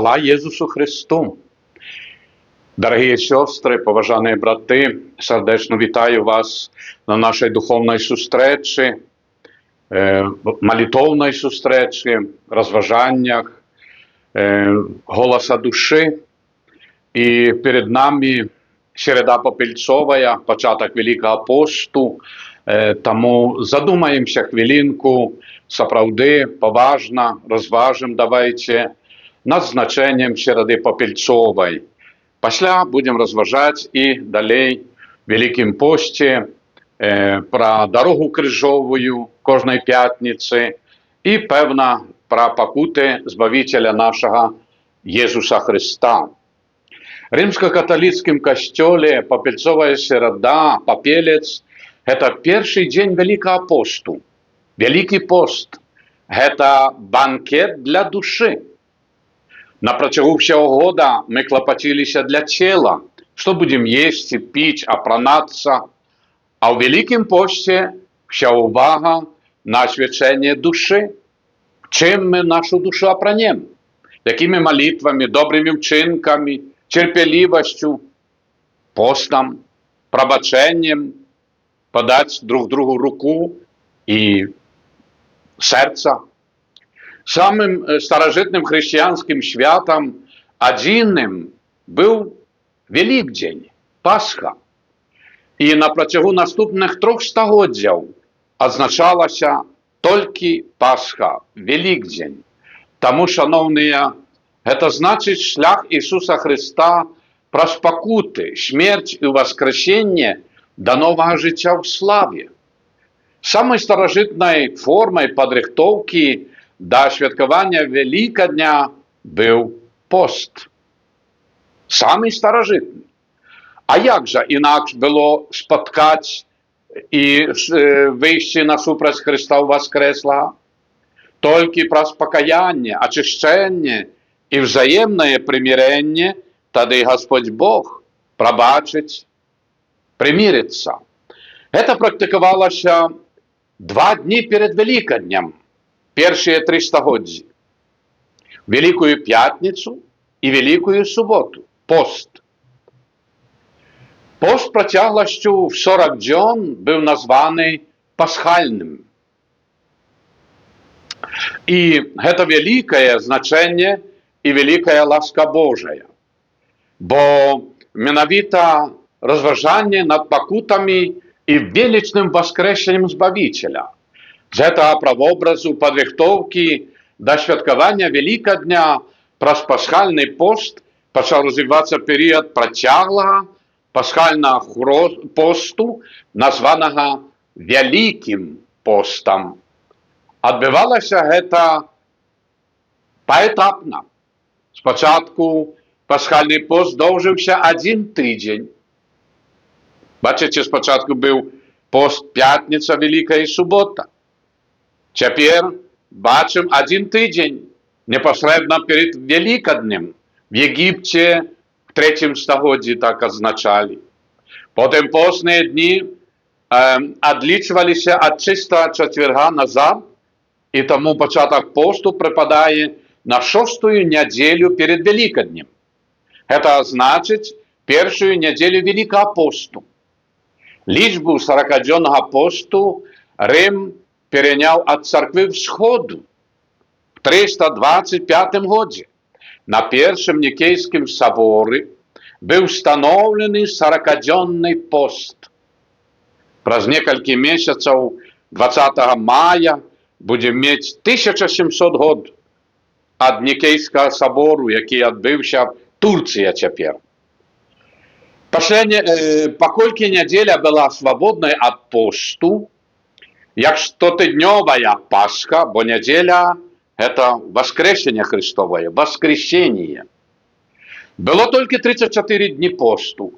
Хвала Єсусу Христу! Дорогі сестри, поважані брати, сердечно вітаю вас на нашій духовній зустрічі, молитовній зустрічі, розважаннях, голоса душі. І перед нами середа Попільцова, початок Великого посту, тому задумаємося хвилинку, справді, поважно, розважимо давайте над значенням середи Попільцової. Після будемо розважати і далі в Великому пості про дорогу крижову кожної п'ятниці і, певно, про покути Збавителя нашого Єсуса Христа. В римсько-католицькому костюлі Попільцова середа, Попелець – це перший день Великого посту. Великий пост – це банкет для душі. На протягу всього года мы клопотились для тела, что будем есть, пить, опранаться. А в Великом посте вся увага на освячение души. Чим ми нашу душу опранем? Якими молитвами, добрими вчинками, терпеливостью, постом, пробачением, подать друг другу руку и сердце. Самым старожитным христианским святом одним был Великдень, Пасха. И на протягу наступных 3 стагоддзяў означалася толькі Пасха, Великдень. Тому, шановные, это значит шлях Иисуса Христа праз пакуты, смерть и воскресение до нового життя в славе. Самой старожитной формой подрыхтовки до святкування Великодня був пост. Самий старожитний. А як же інакше було споткати і вийти насупроть Христа Воскреслого? Тільки про покаяння, очищення і взаємне примирення, тоді Господь Бог пробачить, примириться. Це практикувалося 2 дні перед Великоднем. Першие 3 стагоддзі. Великую Пятницу и Великую Суботу. Пост. Пост протяглостью в 40 дзён был названий пасхальным. И это великое значение и великая ласка Божия. Бо менавіта розважання над покутами и величным воскрешенням Збавителя. З этого правообразу подрыхтовки до святкування Великодня праз пасхальний пост почав розвиватися період протяглого пасхального посту, названого Великим постом. Відбувалося це поетапно. Спочатку пасхальний пост довжився 1 тиждень. Бачите, спочатку був пост п'ятниця, Велика і субота. Тепер бачимо 1 тиждень, непосредственно перед Великоднем. В Єгипті в 3 стагоддзі так означали. Потім постні дні відлічувалися від чистого четверга назад, і тому початок посту припадає на 6-ю неділю перед Великоднем. Це значить першу неділю Великого посту. Лічбу 40-денного посту Рим переняв від церкви Всходу в 325 году. На Першому Нікейському соборі був встановлений 40-денний пост. Праз некалькі месяцев 20 мая будем мати 1700 год від Нікейського собору, який відбився в Турції тепер. Поколькі неділя була свободною від посту, як щотидньовая Пасха, бо неділя – це воскресення Христове, воскресіння. Було тільки 34 дні посту,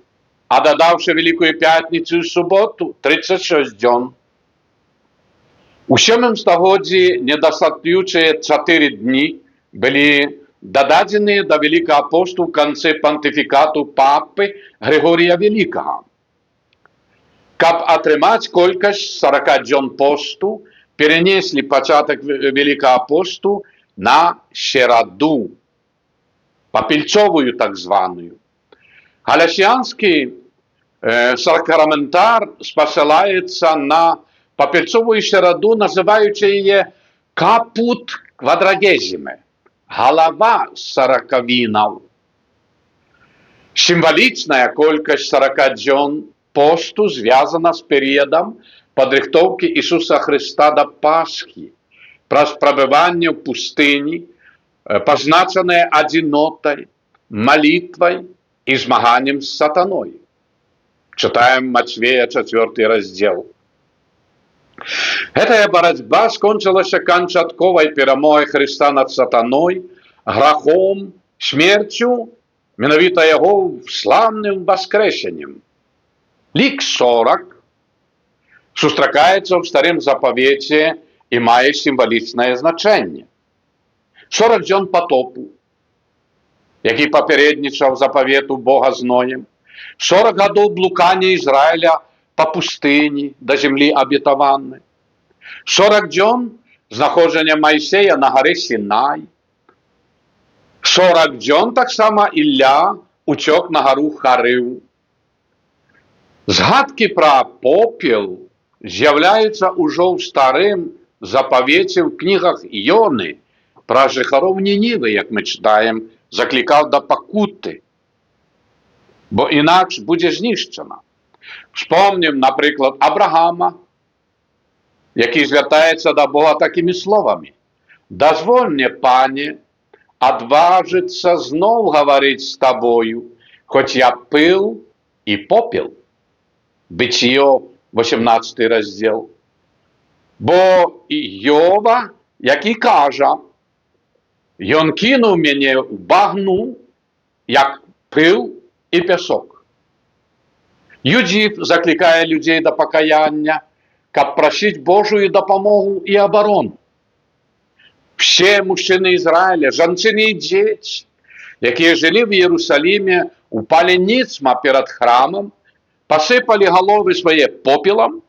а додавши Великую П'ятницю і суботу – 36 днів. У 7 стагоддзі недостаючі 4 дні були додадені до Великого посту в кінці понтифікату Папи Григорія Великого. Каб атрымаць колькасць 40 дзён посту, перенесли початок Великого посту на середу. попільцовою так званою. Галасіанський сакраментар спосилається на попільцову середу, називаючи її капут квадрагезіме, голова сороковинов. Символічна кількість 40 днів посту зв'язана з періодом підготовки Ісуса Христа до Пасхи, пробивання в пустині, позначене одинотою, молитвою і змаганням з сатаною. Читаем Матвея 4 раздел. Эта борьба скончилась кончатковой перемогой Христа над сатаной, грахом, смертью, менавіта Його славним воскресенням. Лік 40 сустракається в Старим Заповіті і має символічне значення. 40 днів потопу, який попередничав заповіту Бога з Ноєм, 40 годов блукання Ізраїля по пустині до землі обітованої, 40 днів знаходження Мойсея на горі Синай, 40 днів так само Ілля утек на гору Харив. Згадки про попіл з'являються уже в Старим Заповіті в книгах Йони про жихарів Нініви, як ми читаємо, закликав до покути, бо інакше буде знищена. Вспомним, наприклад, Авраама, який звертається до Бога такими словами: «Дозволь мне, Пане, отважиться знов говорить з тобою, хоч я пил і попіл». Битіє 18 розділ. Бо Йова, який каже: «Він кинув мене в багну, як пил і пісок». Юдів закликає людей до покаяння, щоб просити Божою допомогу і оборону. Всі мужчини Ізраїля, жінки і діти, які жили в Єрусалимі, упали ніцма перед храмом, посипали голови свої попелом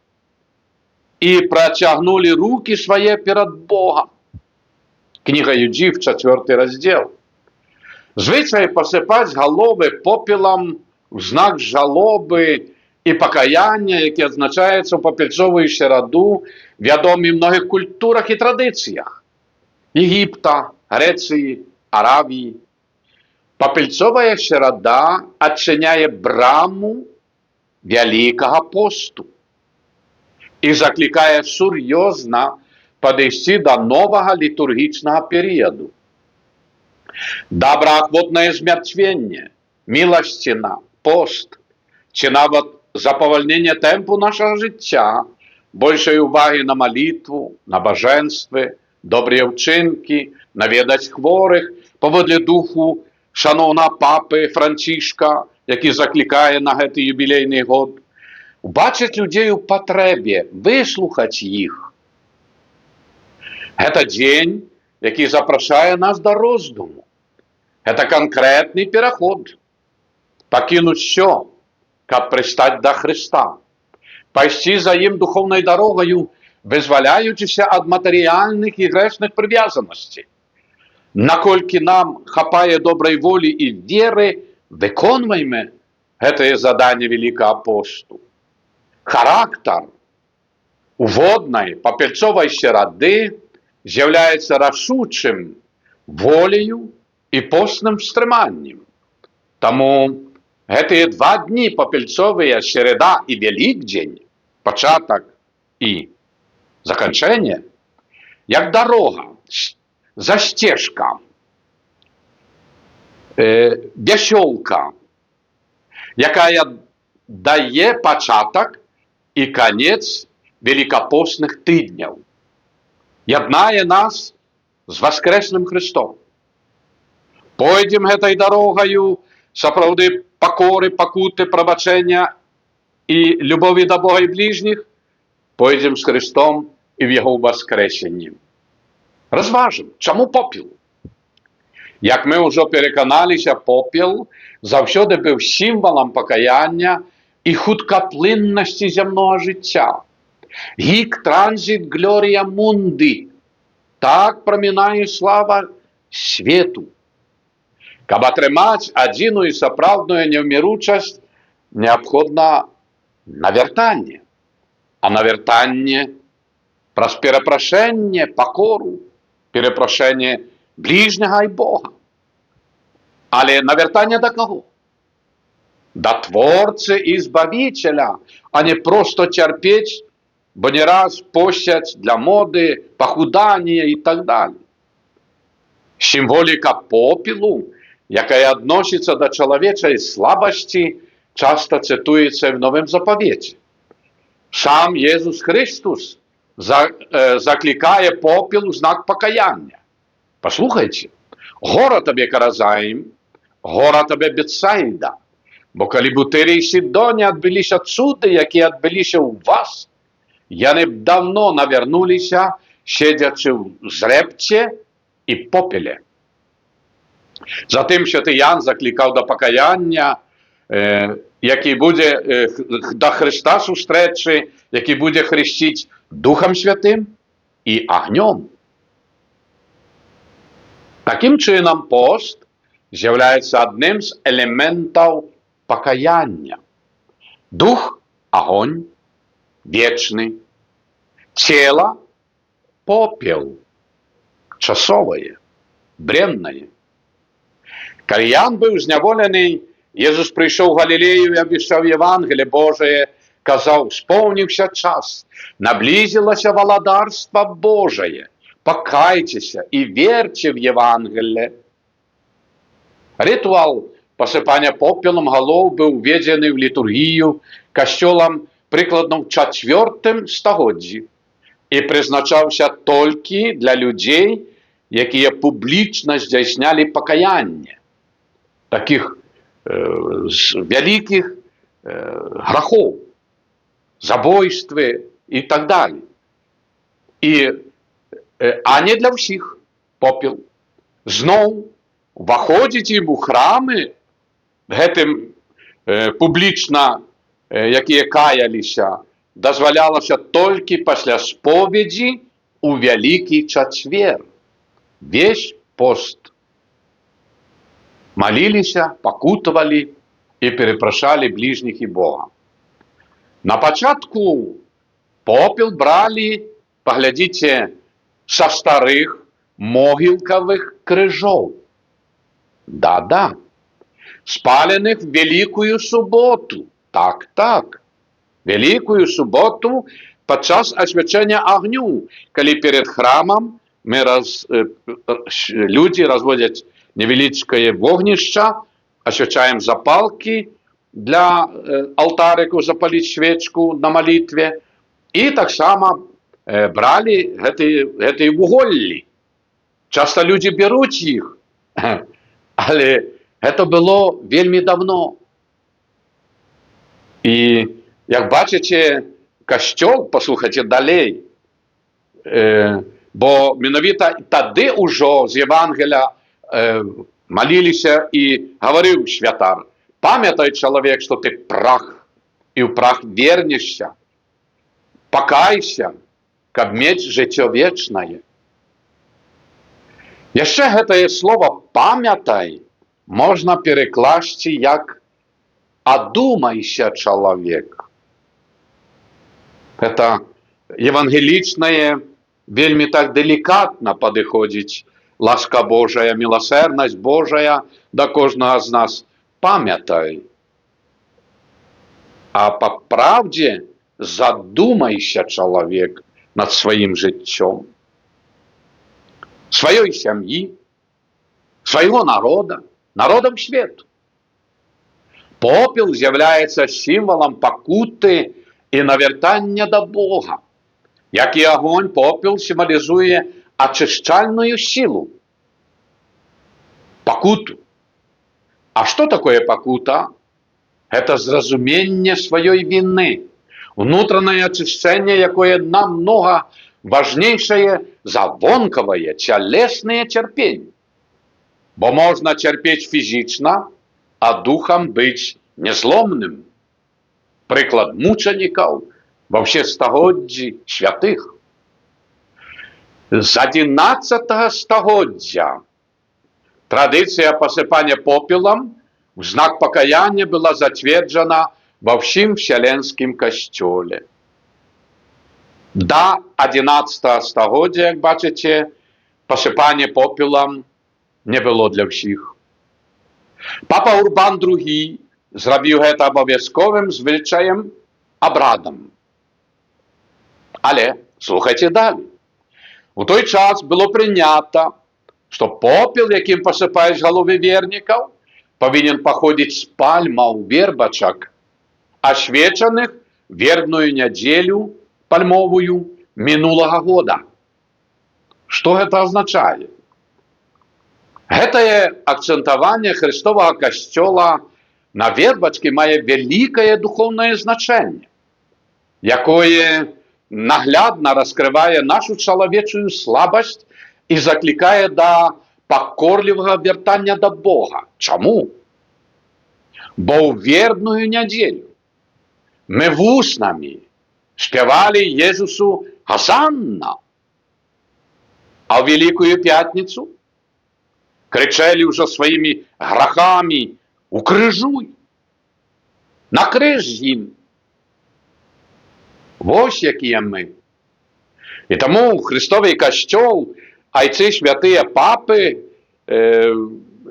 і протягнули руки свої перед Богом. Книга Юдів, 4 розділ. Звичай посипати голови попелом в знак жалоби і покаяння, яке означається в попільцовій середу, відомі в многих культурах і традиціях Єгипта, Греції, Аравії. Попільцова середа відчиняє браму Великого посту і закликає серйозно підійти до нового літургічного періоду. Доброохотне змертвення, милостина, пост, чи навіть заповільнення темпу нашого життя, більшої уваги на молитву, на божество, добрі вчинки, навідати хворих, поводле духу шановного папи Францишка, який закликає на цей юбілейний год, бачить людей у потребі, вислухати їх. Це день, який запрошує нас до роздуму. Це конкретний переход. Покинуть все, щоб пристати до Христа. Пойти за їм духовною дорогою, визволяючися від матеріальних і грешних прив'язаностей. Накольки нам хапає доброї волі і віри, виконуємо це завдання Великого посту. Характер уводної попільцової середи з'являється рішучим волею і постним стриманням. Тому ці 2 дні попільцові середа і Великдень, початок і закінчення, як дорога, застежка, веселка, яка дає початок і кінець великопостних тижнів, єднає нас з Воскресним Христом. Пойдем этой дорогою справді покори, покути, пробачення і любові до Бога і ближніх, пойдем з Христом і в Його воскресенні. Розважимо, чому попіл? Як ми вже переконалися, попіл завжди був символом покаяння і хуткоплинності земного життя. Гік транзит глорія мунди. Так промінає слава світу. Каб атрымаць адзіную сапраўдную неўміручасць, неабходна навяртанне. А навяртанне праз перапрашэнне, пакору, перапрашэнне бліжняга і Бога. Але навяртанне да каго? Да Творцы і Збавіцеля, а не проста цярпець, бо не раз посцяць для моды, пахудання і так далее. Сімволіка попелу, якая адносіцца да чалавечай слабасці, часта цытуецца в Новым Запавеце. Сам Єсус Христос закликає попіл у знак покаяння. Послухайте, гора тебе Каразаїм, гора тебе Бетсаїда, бо коли б у Тирі і Сидоні відбилися цуди, які відбилися у вас, яни б давно навернулися, сидячи в зребці і попелі. Затим святий Ян закликав до покаяння, який буде до Христа зустрічі, який буде хрестити Духом Святим і огнем. Таким чином, пост з'являється одним з елементів покаяння. Дух – огонь, вічний, тіло – попіл, часове, бренне. Коли Ян був зневолений, Єсус прийшов в Галілею і обіцяв Євангеліє Божие, казав, сповнився час, наблизилося владарство Божие, покайтеся і вірте в Євангеліє. Ритуал посипання попелом голов був введений в літургію костьолом прикладно в 4 столітті і призначався тільки для людей, які публічно здійснили покаяння таких великих грехов, забойств і так далі. А не для всіх попіл. Знов, виходити у храми, гэтым публічна, які каялися, дозволялося тільки після сповіді у Великий Четвер. Весь пост. Молилися, покутували і перепрошали ближніх і Бога. На початку попіл брали, поглядите, со старих могилкових крижов. Да-да. Спалених в Великую суботу. Так. Великую суботу подчас освячення огню, коли перед храмом люди разводят невеличкое вогнище, освячаем запалки для алтарику, запалить свечку на молитве, и так само брали гэты вуголлі. Часто люди беруть їх, але це було вельми давно. І, як бачите, костьол, послухайте далей, бо менавіта тады ўжо з Євангелія молилися і говорив святар, пам'ятай, чоловік, що ти прах, і в прах вернешся, покайся, каб мець жыццё вечнае. Яшчэ гэтае слово «памятай» можна перекласці як «адумайся, чалавек». Это евангелічнае вельмі так делікатна падыходзіць ласка Божая, милосердность Божая до кожного з нас. Пам'ятай. А по правде задумайся, чоловік, над своим життем, своей семьи, своего народа, народом свету. Попел з'являється символом покути і навертання до Бога. Як і огонь, попел символізує очищальную силу. Покуту. А что такое покута? Это зразумение своей вины. Внутреннее очищение, якое намного важнейшее за вонковое, телесное терпение. Бо можно терпеть физично, а духом быть незломным. Приклад мучеников во всестогоджі святых. З 11 стагоддзя Традиция посыпания попелом в знак покаяния была затверджена во всем Вселенском костеле. До 11 століття, як бачите, посипання попелом не було для всіх. Папа Урбан II зробив це обов'язковим звичаєм, обрядом. Але, слухайте далі. У той час було прийнято, що попел, яким посипають голови вірників, повинен походити з пальмов, вербочок, освячених вербную неделю пальмовую минулого года. Что это означает? Это акцентование Христового костела на вербочке має великое духовное значение, якое наглядно розкриває нашу чоловічу слабость і закликає до покорливого вертання до Бога. Чому? Бо у вербную неделю ми вуснами співали Єсусу «Госанна», а в Великую Пятницу кричали уже своими грехами «Укрижуй! Накриж їм!» Ось які ми. І тому Христовий костел, а й ці святі папи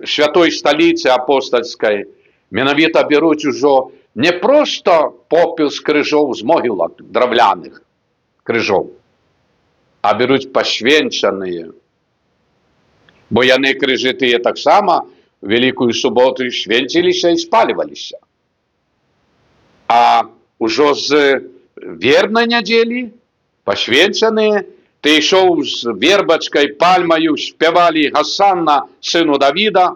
святої столиці апостольської, менавіта беруть уже не просто попіл з крижов, з могилок дровляних крижов, а беруть посвячені. Бо яни крижі тие так само в Великую суботу свячилися і спалювалися. А уже з вербной недели, посвячені, ти йшов з вербочкою, пальмою, співали «Госанна, сину Давида».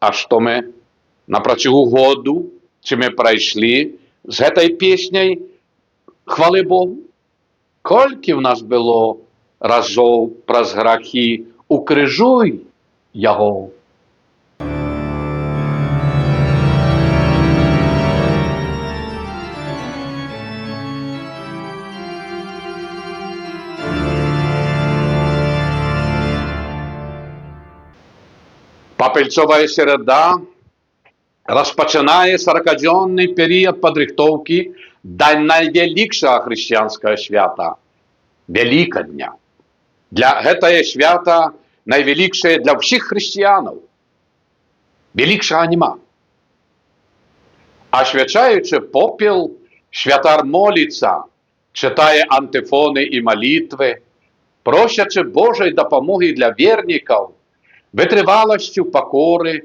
А що ми на протягу году, чи ми пройшли з цією піснею хвали Богу? Скільки в нас було разів праз грехи «Укрижуй його». Попельцова середа розпочинає 40-денний період підготовки до найвеликшого християнського свята – Великодня. Для цього свята найвеликше для всіх християнів. Великшого нема. Освячаючи попіл, святар молиться, читає антифони і молитви, просячи Божої допомоги для вірників, витривалостю покори,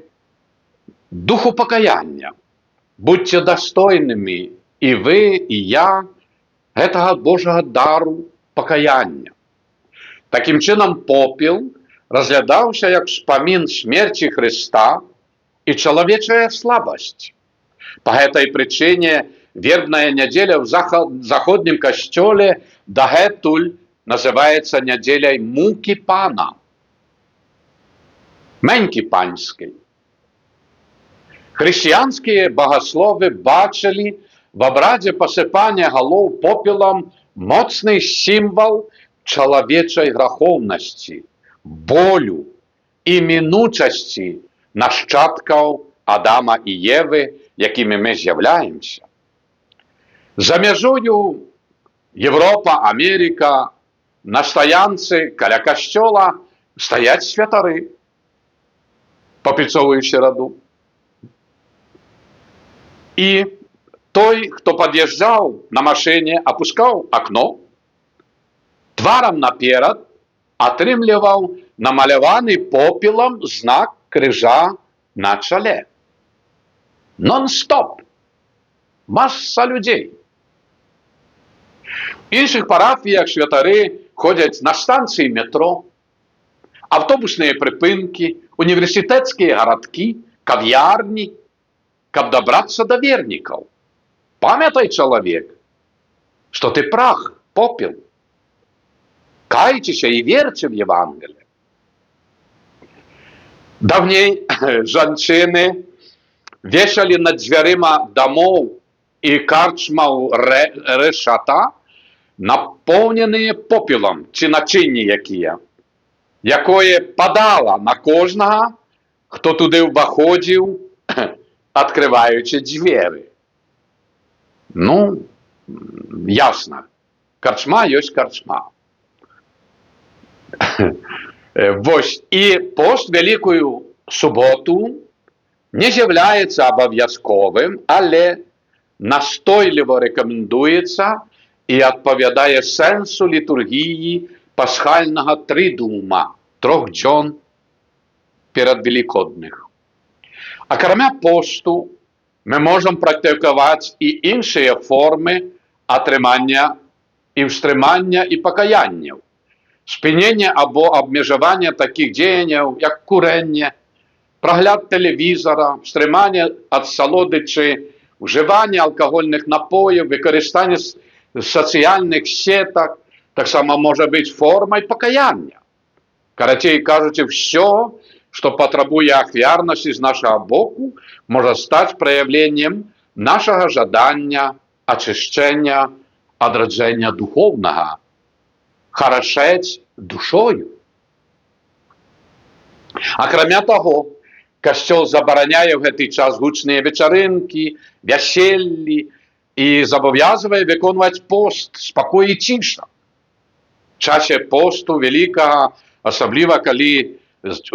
духу покаяння. Будьте достойними і ви, і я, этого Божого дару покаяння. Таким чином, попіл розглядався як спомин смерті Христа і чоловіча слабость. По этой причине вербная неделя в заходнем костеле дагетуль называется неделей муки Пана. Меньки панський. Християнські богослови бачили в обраді посипання голов попелом моцний символ чоловічої греховності, болю і минучості нащадків Адама і Єви, якими ми з'являємося. За межою Європа, Америка, на стоянці біля костела стоять святари, попільцовуючи раду. І той, хто під'їжджав на машині, опускав окно, тваром наперед отримлював намальований попелом знак крижа на чолі. Нон-стоп. Маса людей. В інших парафіях святари ходять на станції метро, автобусні припинки, університетські городки, кав'ярні, щоб добратися до вірників. Пам'ятай, чоловік, що ти прах, попіл. Кайтеся і вірте в Євангеліє. Давней жінки вішали над дверима домов і карчмав решата, наповнені попелом, чи начинні які, якое падало на кожного хто туди ўваходзіў, адкрываючы дзверы. Ну, ясна, карчма ёсць карчма. Вось, і пост Великую суботу не з'являецца абав'язковым, але настойліва рэкамендуецца і адпавядае сэнсу літургіі пасхальнага трыдума, 3 дзён перад Велікодных. Акрамя посту, мы можам практыкаваць і іншыя формы атрымання і ўстрымання і пакаянняў. Спынення або абмежавання такіх дзеянняў, як курэнне, прагляд тэлевізара, стрыманне ад салодычы, ўжыванне алкагольных напояў, выкарыстанне сацыяльных сетак, таксама можа быць формай пакаяння. Карацей кажучы, все, што патрабуе ахвярнасці з нашага боку, можа стаць праяўленнем нашага жадання, ачышчэння, адраджэння духоўнага, харашэць душою. Акрамя таго, Касцёл забараняе ў гэты час гучныя вечарынкі, вяселлі і забавязвае выконваць пост, спакой і ціша. В часе посту вялікага, асабліва калі,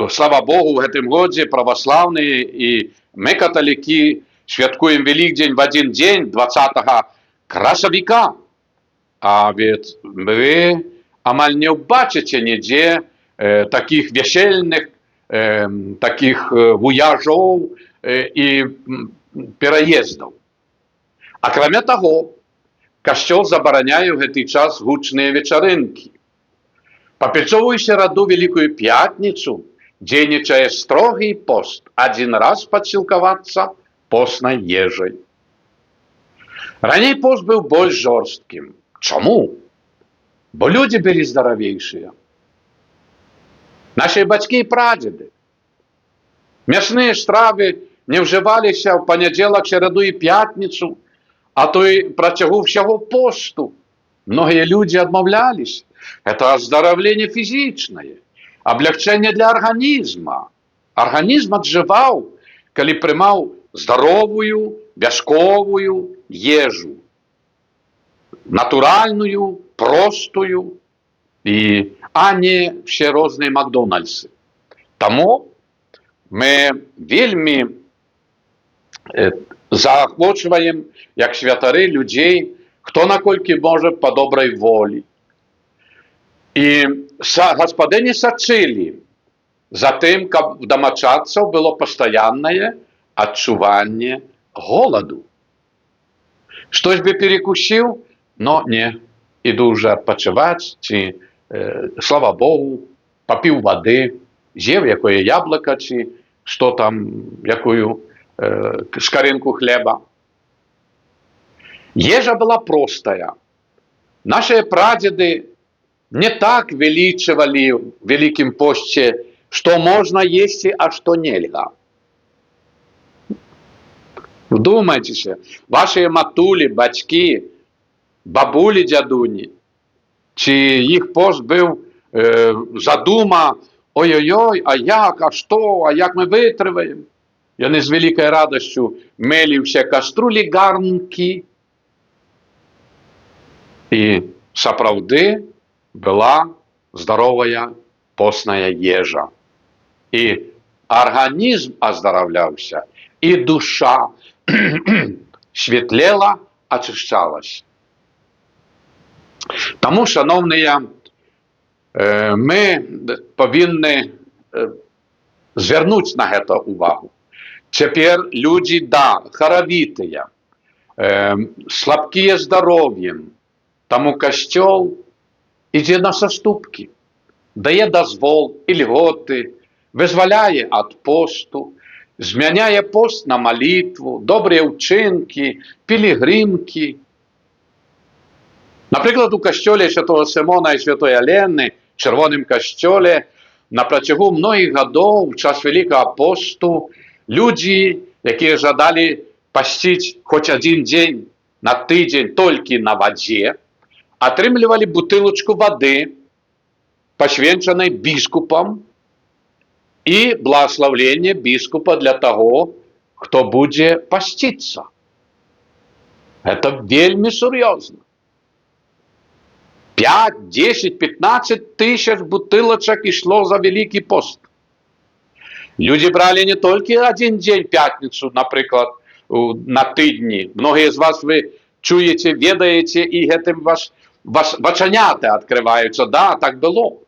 слава Богу, ў гэтым годзе праваслаўныя і мы, каталікі, святкуем Велікдзень в адзін дзень, 20 красавіка. А ведь вы амаль не ўбачыце нідзе такіх вясельных, такіх вуяжоў і пераездаў. Акрамя таго, Касцёл забараняе ў гэты час гучныя вечарынкі. Па пельцовую сераду Великую Пятніцу дзейнічае строгі пост, адзін раз падсілкавацца постнай ежай. Раней пост быў больш жорсткім. Чаму? Бо людзі былі здаравейшыя. Нашыя бацькі і прадзеды. Мясныя стравы не ўжываліся ў панядзелак, сераду і пятніцу, а то і працягу ўсяго посту. Многія людзі адмаўляліся. Это аздараўленне фізічнае, аблягчэнне для арганізма. Арганізм аджываў, калі прымаў здаровую, бясковую ежу. Натуральную, простую, а не все розныя Макдональдсы. Таму мы вельмі заахвочваем, як святары, людзей, хто наколькі можа па добрай волі. І гаспадыні сачылі за тым, каб у дамачадцаў было пастаяннае адчуванне голаду. Штось бы перекусіў, но не, іду уже адпачываць, ці, слава Богу, папіў вады, з'еў якое яблыка, ці што там, якую скарынку хлеба. Ежа была простая. Нашыя прадзеды не так велічывалі ў Великім посце, што можна есці, а што нельга. Вдумайцеся, вашыя матулі, бацькі, бабулі, дзядуні, ці іх пост быў задума, ой-ой-ой, а як, а што, а як мы вытрываем? Яны з вялікай радасцю мелі ўсе каструлі, гарнкі. І сапраўды была здаровая постная ежа. І арганізм аздаравляўся, і душа светлела, ачышчалась. Таму, шановныя, мы павінны звярнуць на гэта ўвагу. Цяпер людзі, да, харавітыя, слабкія здароўем, таму Касцёл ідзе на саступкі, дае дазвол і льготы, вызваляе ад посту, змяняе пост на малітву, добрыя ўчынкі, пілігрымкі. Напрыклад, у касцёле святого Сымона і святой Алены, чырвоным касцёле, на працягу многіх гадоў, у час Вялікага посту, людзі, якія жадалі пасціць хоць адзін дзень на тыдзень толькі на вадзе, атрымлівалі бутылачку вады, пасвенчанай біскупам, і благословлення біскупа для того, хто буде поститися. Це вельми серйозно. 5, 10, 15 тисяч бутилочок йшло за Великий пост. Люди брали не тільки один день, п'ятницю, наприклад, на тижні. Многі з вас ви чуєте, ведаєте, і гэтым ваш оченята відкриваються. Да, так було.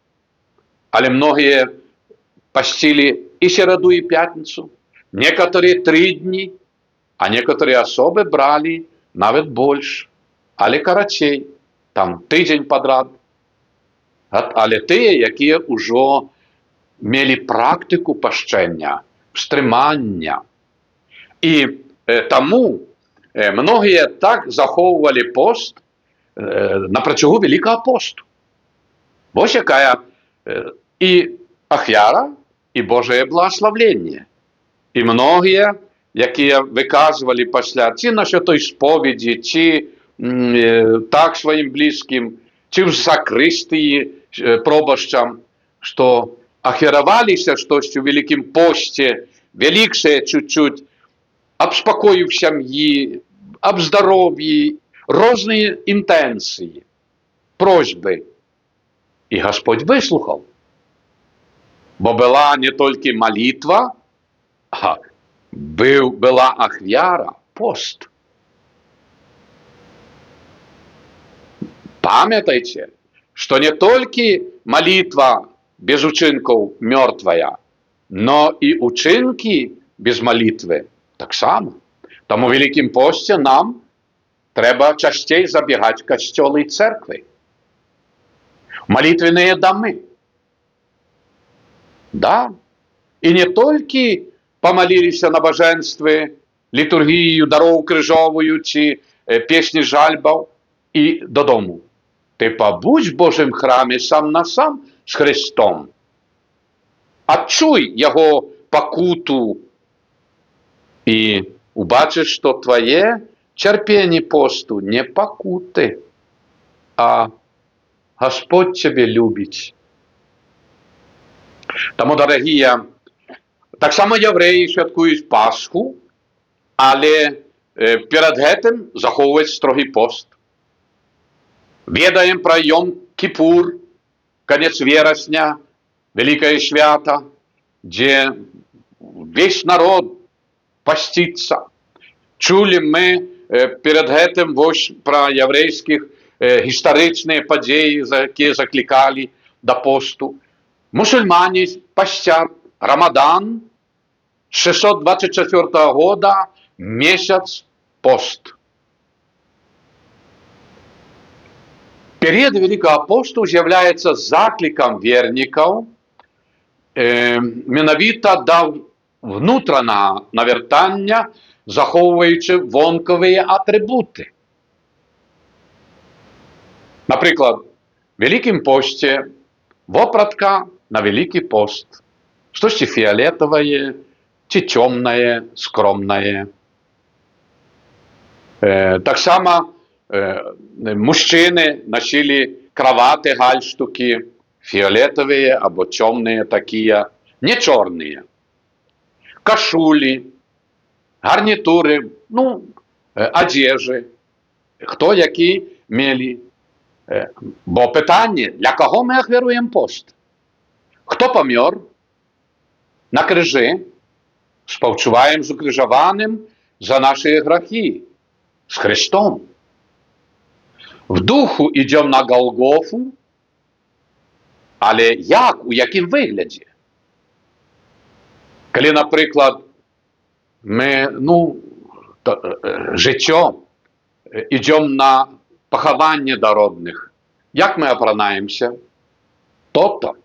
Але многі постили і середу, і п'ятницю. Некоторі 3 дні, а некоторі особи брали навіть більше, але коротше, там тиждень подряд. Але ті, які вже мали практику пощення, встримання. І тому многі так заховували пост на протягу Великого посту. Ось яка і ахвяра, і Божє благословення. І многі, які виказували після, чи на святої сповіді, чи так своїм близьким, чи в сакристії пробощам, що ахвяровалися щось у Великім пості, великше чуть-чуть, об спокою в сім'ї, об здоров'ї, різні інтенції, просьби. І Господь вислухав. Бо була не тільки молитва, а була ахвяра, пост. Пам'ятайте, що не тільки молитва без учинків мертвая, но і учинки без молитви так само. Тому в Великім пості нам треба частей забігати в костьоли і церкви. Молитвенные доми. Да. І не тільки помолилися на божестві, літургію, дорогу крижовою, чи пісні жальбов, і додому. Ти побудь в Божому храмі сам на сам з Христом. Отчуй Його покуту і убачиш, що твоє терпіння посту не покути, а Господь тебе любить. Тому, дорогі, так само євреї святкують Пасху, але перед гэтым заховують строгий пост. Ведаем про Йом-Кіпур, конец вересня, великое свято, где весь народ постится. Чули мы перед гэтым про єврейських історичні події, які закликали до посту. Мусульмане постят Рамадан 624 года, месяц пост. Період Великого посту з'являється закликом вірників менавіта до внутрішнього навертання, заховуючи вонкові атрибути. Наприклад, в Великом пості вопратка на Великий пост. Что-то фиолетовое, чи темное, скромное. Так само мужчины носили кровати, гальштуки, фиолетовые або темные такие, не черные. Кашули, гарнитури, одежі. Хто які мали. Бо питання, для кого ми ахвяруємо пост? Хто помер на крижі, співчуваємо з укрижованим за наші гріхи, з Христом. В духу йдемо на Голгофу, але як, у яким вигляді? Коли, наприклад, ми, життя, йдемо на поховання до родних, як ми опранаємося? То-то.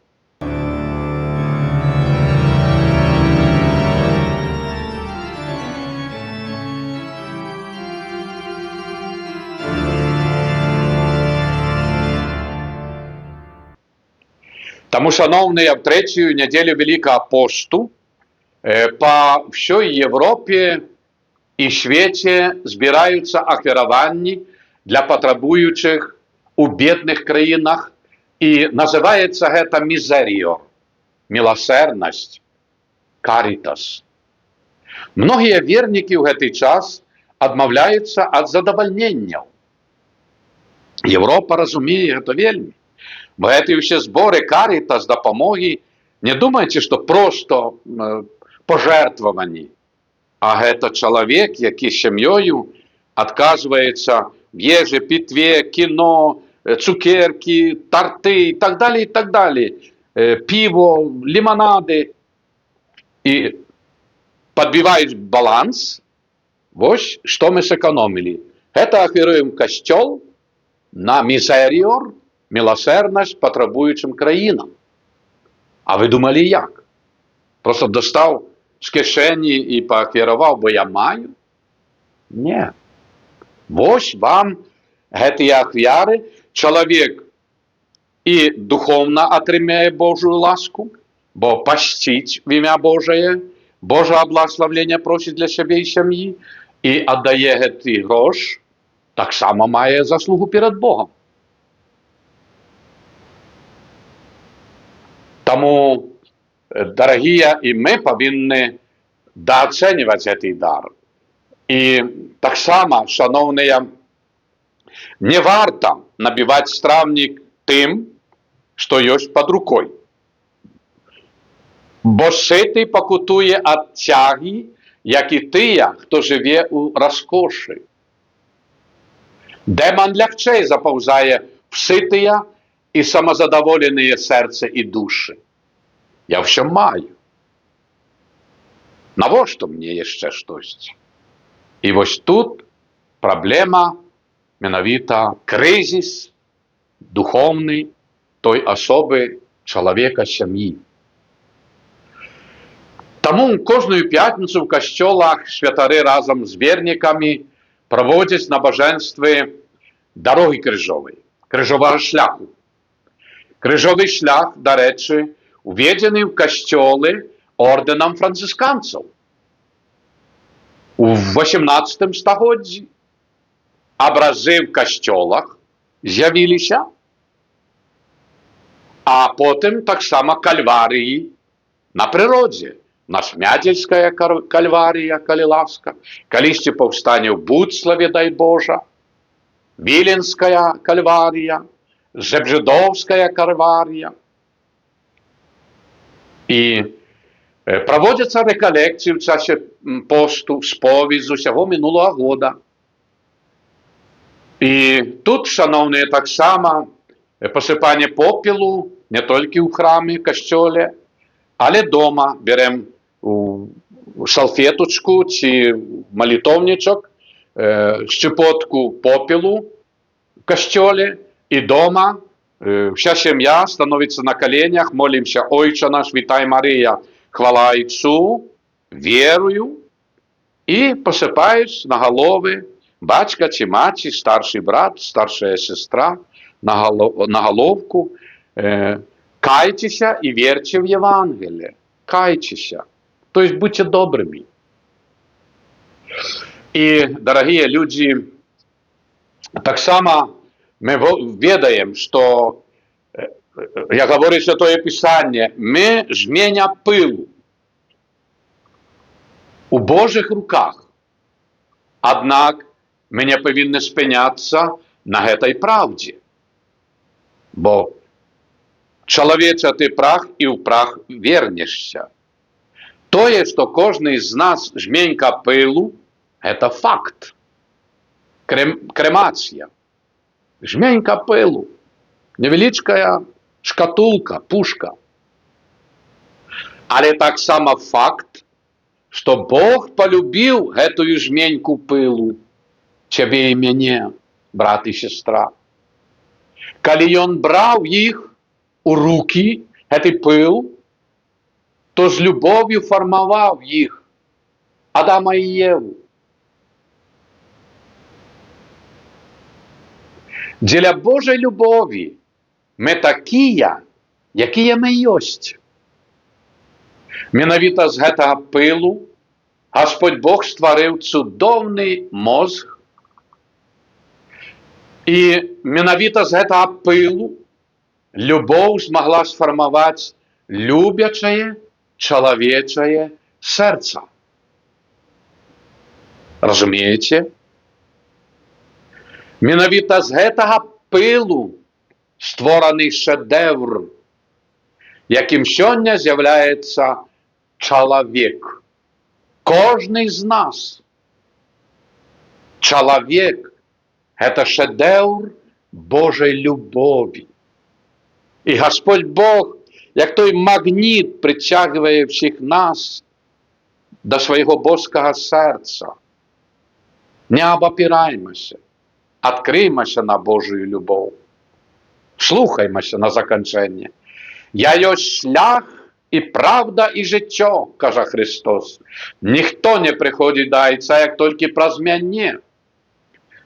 Тому, шановні, в третю неділю Великого посту по всій Європі і світі збираються ахвярування для потребуючих у бідних країнах, і називається це мізеріо, милосердність. карітас. Многія вернікі ў гэты час адмаўляюцца ад задавальненняў. Европа разумее гэта вельмі. Бо гэтыя ўсе зборы карітас, дапамогі, не думайце, што проста пажертваванні, а гэта чалавек, які сям'ёю адказваецца в ежы, пітве, кіно, цукеркі, тарты і так далее, піво, ліманады. І падбіваюць баланс, вось што мы сэканомілі. Гэта ахвяруем касцёл на мізэріор, міласэрнасць патрабуючым краінам. А вы думалі як? Просто дастаў з кішэні і паахвяраваў, бо я маю? Не. Вось вам гэтыя ахвяры. Чалавек і духовна атрымае Божую ласку, бо пасціць в імя Божае, Божае благословення просіць для сябе і сям'і, і аддае гэты грош, таксама мае заслугу перад Богом. Таму, дарагія, і мы павінны даацэньваць гэты дар. І таксама, шановныя, не варта набіваць стравнік тым, што ёсць пад рукой. Бо сыты пакутуе ад цягі, як і тыя, хто жыве ў раскошы. Дэман лягчэй запаўзае в сытыя і самазадаволеныя сэрцы і душы. Я ўсё маю. Навошта мне яшчэ штосьці? І вось тут праблема, менавіта крызіс духовны той асобы чалавека, сям'і. Таму кожную пятніцу ў касцёлах святары разам з вернікамі праводзяць набажэнствы дарогі крыжовай, крыжовага шляху. Крыжовы шлях, дарэчы, уведзены ў касцёлы ордэнам францысканцаў у 18 стагоддзі. Абразы в касцёлах з'явіліся, а потым таксама кальварыі на прыродзе. Нашмядзельская кальварія, калі ласка, калісьці паўстане ў Буцлаве, дай Божа, Віленская кальварія, Жэбжыдоўская кальварія. І праводзяцца рэкалекцыі ў часе посту, споведь з усяго мінулага года. І тут, шановныя, таксама пасыпанне попелу не толькі ў храме, касцёле, але дома берем салфеточку ці малітоўнічок, шчыпотку попелу в касцёле, і дома вся сям'я становіцца на коленях, молімся: Ойче наш, вітай Марія, хвала Ісцу, верую, і пасыпаюць на галовы бацька ці маці, старшы брат, старшая сестра, на галовку: кайцеся і верьте в Євангелие. Кайцеся. То есть будьте добрыми. І, дарагія людзі, таксама мы ведаем, што, як гаворыць Святое Пісанне, мы жменя пылу у Божых руках. Аднак мы не павінны спыняцца на гэтай праўдзе. Бо чалавеча ты прах, і ў прах вернешся. Тое, што кожны з нас жменька пылу, гэта факт. Крэмацыя. Жменька пылу. Невеличкая шкатулка, пушка. Але таксама факт, што Бог полюбіў гэтую жменьку пылу, цябе і мяне, брат і сестра. Калі ён браў іх у руки, гэты пыл, то з любов'ю фармаваў іх, Адама і Єву. Дзеля Божай любові мы такія, якія мы ёсць. Менавіта з гэтага пылу Гасподь Бог стварыў цудоўны мозг, і менавіта з гэтага пылу любоў змагла сфармаваць любячае чалавечае сэрца. Разумееце? Менавіта з гэтага пылу створаны шэдэўр, якім сёння з'яўляецца чалавек. Кожны з нас. Чалавек – гэта шэдэўр Божай любові. І Гасподь Бог, як той магніт, прыцягвае всіх нас да свайго боскага сэрца. Не абапіраймася, адкрыймася на Божую любоў. Слухаймася на заканчэнне. Я ёсць шлях і правда і жыццё, кажа Христос. Ніхто не прыходзіць да Айца, як толькі праз мяне.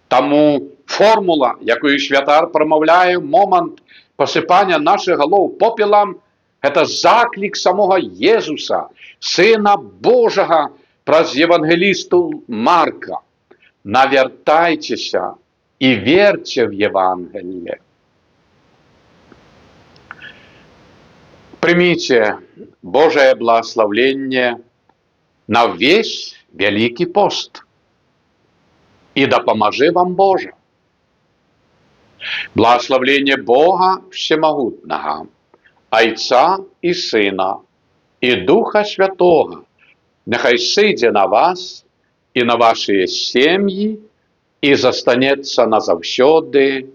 Таму формула, якую святар прамаўляе ў момант пасыпання нашых галоў попелам, гэта заклік самога Езуса, Сына Божага, праз евангелісту Марка. Навяртайцеся і верьте в Евангелие. Примите Божие благословение на весь Великий пост. И да поможи вам Боже. Благословение Бога Всемогутного, Отца и Сына, и Духа Святого, нехай сыдзе на вас и на ваши семьи, и застанется назавсёды.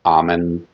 Амен.